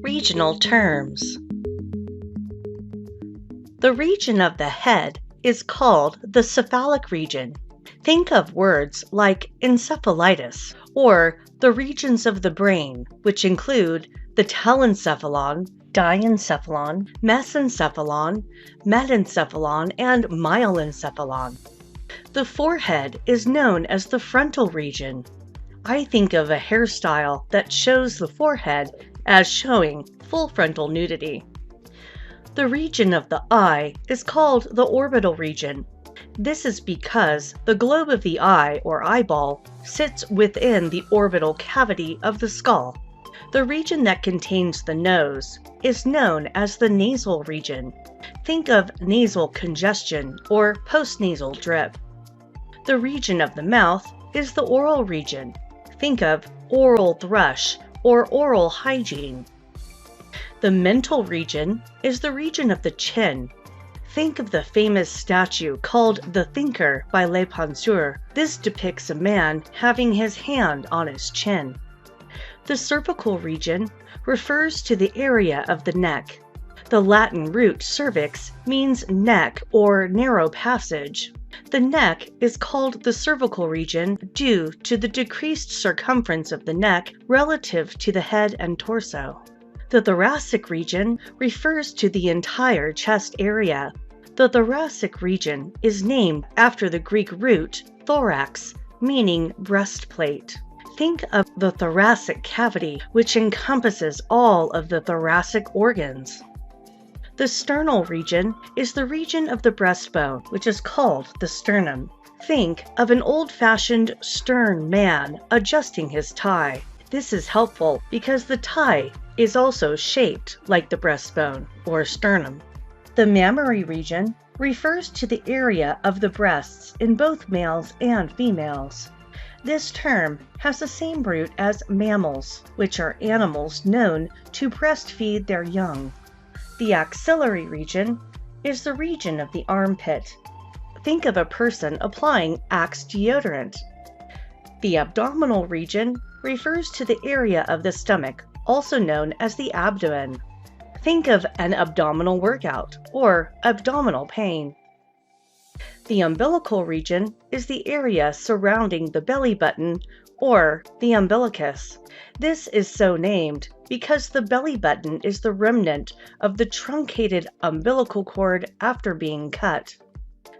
Regional terms. The region of the head is called the cephalic region. Think of words like encephalitis or the regions of the brain, which include the telencephalon, diencephalon, mesencephalon, metencephalon, and myelencephalon. The forehead is known as the frontal region. I think of a hairstyle that shows the forehead as showing full frontal nudity. The region of the eye is called the orbital region. This is because the globe of the eye, or eyeball, sits within the orbital cavity of the skull. The region that contains the nose is known as the nasal region. Think of nasal congestion or postnasal drip. The region of the mouth is the oral region. Think of oral thrush or oral hygiene. The mental region is the region of the chin. Think of the famous statue called The Thinker by Le Penseur. This depicts a man having his hand on his chin. The cervical region refers to the area of the neck. The Latin root cervix means neck or narrow passage. The neck is called the cervical region due to the decreased circumference of the neck relative to the head and torso. The thoracic region refers to the entire chest area. The thoracic region is named after the Greek root thorax, meaning breastplate. Think of the thoracic cavity, which encompasses all of the thoracic organs. The sternal region is the region of the breastbone, which is called the sternum. Think of an old-fashioned stern man adjusting his tie. This is helpful because the tie is also shaped like the breastbone or sternum. The mammary region refers to the area of the breasts in both males and females. This term has the same root as mammals, which are animals known to breastfeed their young. The axillary region is the region of the armpit. Think of a person applying Axe deodorant. The abdominal region refers to the area of the stomach, also known as the abdomen. Think of an abdominal workout or abdominal pain. The umbilical region is the area surrounding the belly button or the umbilicus. This is so named because the belly button is the remnant of the truncated umbilical cord after being cut.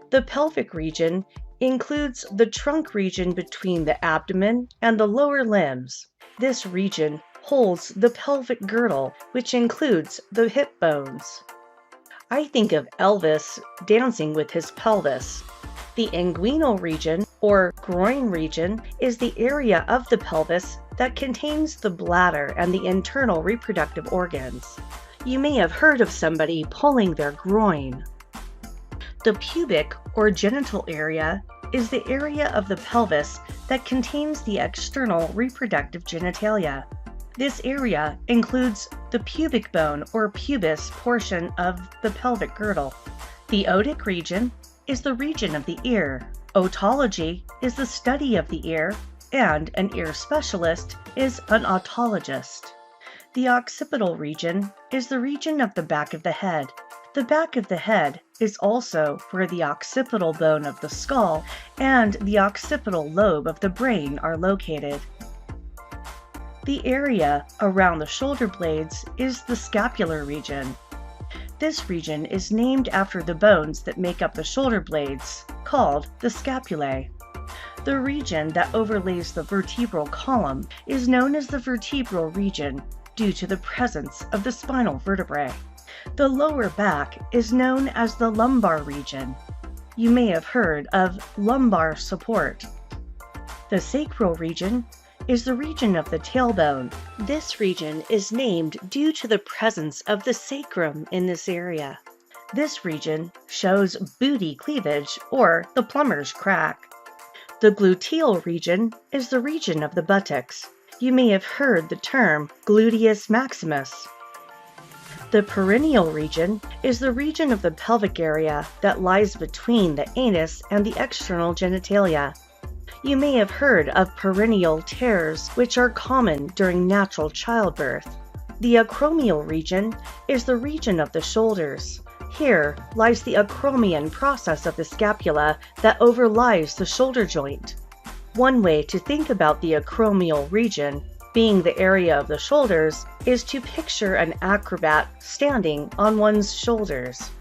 The pelvic region includes the trunk region between the abdomen and the lower limbs. This region holds the pelvic girdle, which includes the hip bones. I think of Elvis dancing with his pelvis. The inguinal region, or groin region, is the area of the pelvis that contains the bladder and the internal reproductive organs. You may have heard of somebody pulling their groin. The pubic, or genital area, is the area of the pelvis that contains the external reproductive genitalia. This area includes the pubic bone or pubis portion of the pelvic girdle. The otic region is the region of the ear. Otology is the study of the ear, and an ear specialist is an otologist. The occipital region is the region of the back of the head. The back of the head is also where the occipital bone of the skull and the occipital lobe of the brain are located. The area around the shoulder blades is the scapular region. This region is named after the bones that make up the shoulder blades, called the scapulae. The region that overlays the vertebral column is known as the vertebral region due to the presence of the spinal vertebrae. The lower back is known as the lumbar region. You may have heard of lumbar support. The sacral region is the region of the tailbone. This region is named due to the presence of the sacrum in this area. This region shows booty cleavage or the plumber's crack. The gluteal region is the region of the buttocks. You may have heard the term gluteus maximus. The perineal region is the region of the pelvic area that lies between the anus and the external genitalia. You may have heard of perennial tears, which are common during natural childbirth. The acromial region is the region of the shoulders. Here lies the acromion process of the scapula that overlies the shoulder joint. One way to think about the acromial region, being the area of the shoulders, is to picture an acrobat standing on one's shoulders.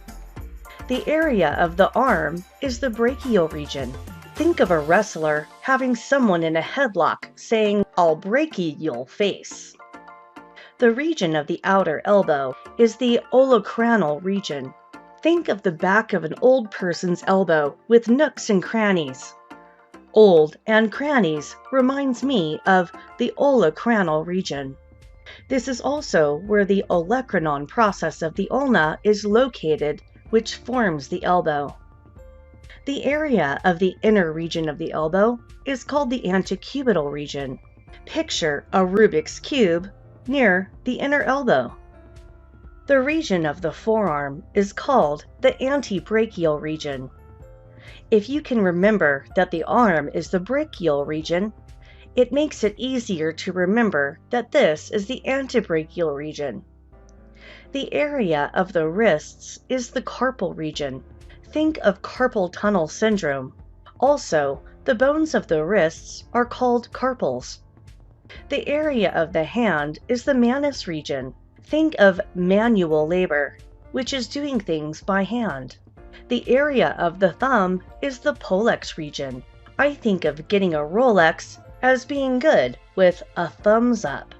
The area of the arm is the brachial region. Think of a wrestler having someone in a headlock saying, "I'll break your face." The region of the outer elbow is the olecranal region. Think of the back of an old person's elbow with nooks and crannies. Old and crannies reminds me of the olecranal region. This is also where the olecranon process of the ulna is located, which forms the elbow. The area of the inner region of the elbow is called the antecubital region. Picture a Rubik's Cube near the inner elbow. The region of the forearm is called the antebrachial region. If you can remember that the arm is the brachial region, it makes it easier to remember that this is the antebrachial region. The area of the wrists is the carpal region. Think of carpal tunnel syndrome. Also, the bones of the wrists are called carpals. The area of the hand is the manus region. Think of manual labor, which is doing things by hand. The area of the thumb is the pollex region. I think of getting a Rolex as being good with a thumbs up.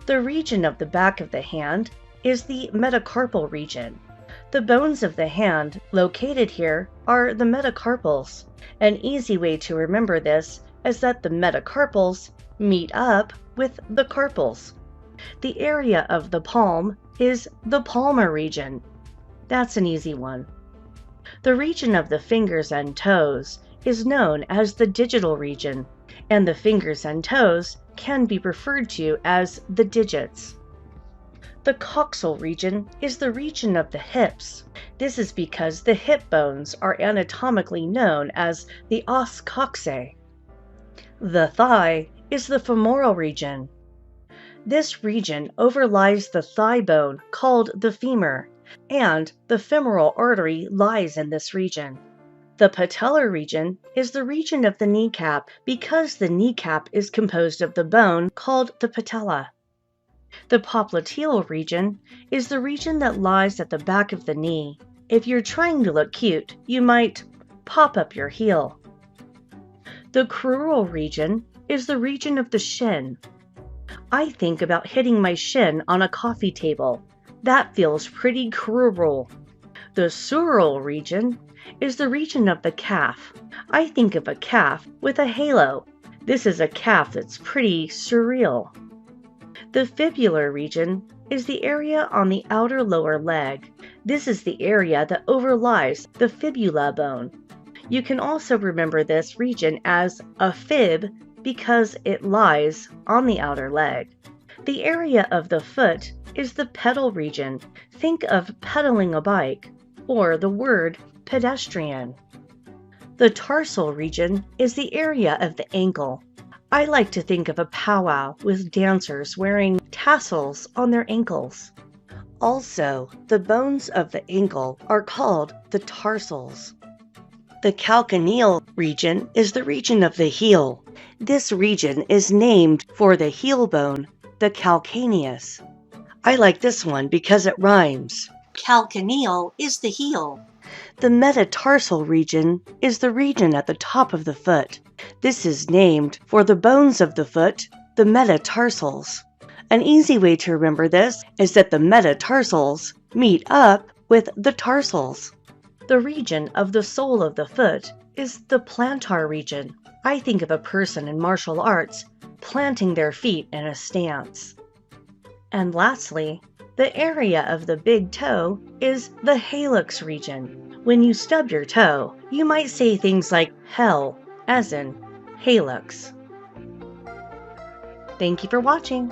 The region of the back of the hand is the metacarpal region. The bones of the hand located here are the metacarpals. An easy way to remember this is that the metacarpals meet up with the carpals. The area of the palm is the palmar region. That's an easy one. The region of the fingers and toes is known as the digital region, and the fingers and toes can be referred to as the digits. The coxal region is the region of the hips. This is because the hip bones are anatomically known as the os coxae. The thigh is the femoral region. This region overlies the thigh bone called the femur, and the femoral artery lies in this region. The patellar region is the region of the kneecap because the kneecap is composed of the bone called the patella. The popliteal region is the region that lies at the back of the knee. If you're trying to look cute, you might pop up your heel. The crural region is the region of the shin. I think about hitting my shin on a coffee table. That feels pretty crural. The sural region is the region of the calf. I think of a calf with a halo. This is a calf that's pretty surreal. The fibular region is the area on the outer lower leg. This is the area that overlies the fibula bone. You can also remember this region as a fib because it lies on the outer leg. The area of the foot is the pedal region. Think of pedaling a bike, or the word pedestrian. The tarsal region is the area of the ankle. I like to think of a powwow with dancers wearing tassels on their ankles. Also, the bones of the ankle are called the tarsals. The calcaneal region is the region of the heel. This region is named for the heel bone, the calcaneus. I like this one because it rhymes. Calcaneal is the heel. The metatarsal region is the region at the top of the foot. This is named for the bones of the foot, the metatarsals. An easy way to remember this is that the metatarsals meet up with the tarsals. The region of the sole of the foot is the plantar region. I think of a person in martial arts planting their feet in a stance. And lastly, the area of the big toe is the hallux region. When you stub your toe, you might say things like hell, as in hallux. Thank you for watching.